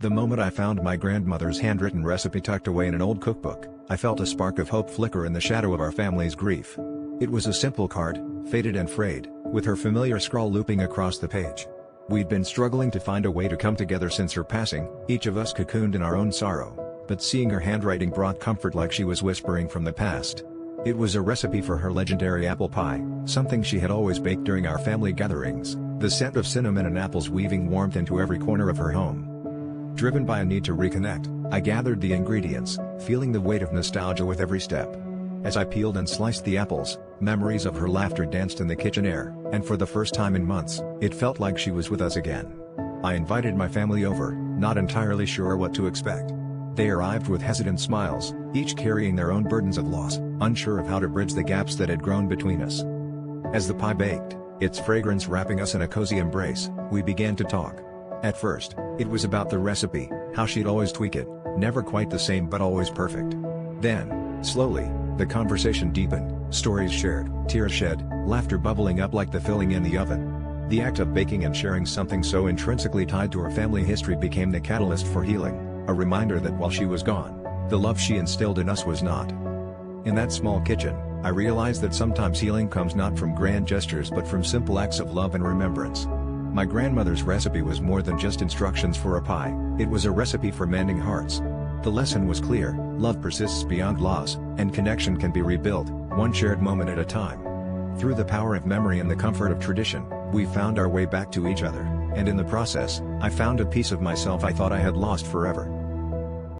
The moment I found my grandmother's handwritten recipe tucked away in an old cookbook, I felt a spark of hope flicker in the shadow of our family's grief. It was a simple card, faded and frayed, with her familiar scrawl looping across the page. We'd been struggling to find a way to come together since her passing, each of us cocooned in our own sorrow, but seeing her handwriting brought comfort like she was whispering from the past. It was a recipe for her legendary apple pie, something she had always baked during our family gatherings, the scent of cinnamon and apples weaving warmth into every corner of her home. Driven by a need to reconnect, I gathered the ingredients, feeling the weight of nostalgia with every step. As I peeled and sliced the apples, memories of her laughter danced in the kitchen air, and for the first time in months, it felt like she was with us again. I invited my family over, not entirely sure what to expect. They arrived with hesitant smiles, each carrying their own burdens of loss, unsure of how to bridge the gaps that had grown between us. As the pie baked, its fragrance wrapping us in a cozy embrace, we began to talk. At first, it was about the recipe, how she'd always tweak it, never quite the same but always perfect. Then, slowly, the conversation deepened, stories shared, tears shed, laughter bubbling up like the filling in the oven. The act of baking and sharing something so intrinsically tied to her family history became the catalyst for healing, a reminder that while she was gone, the love she instilled in us was not. In that small kitchen, I realized that sometimes healing comes not from grand gestures but from simple acts of love and remembrance. My grandmother's recipe was more than just instructions for a pie, it was a recipe for mending hearts. The lesson was clear: love persists beyond loss, and connection can be rebuilt, one shared moment at a time. Through the power of memory and the comfort of tradition, we found our way back to each other, and in the process, I found a piece of myself I thought I had lost forever.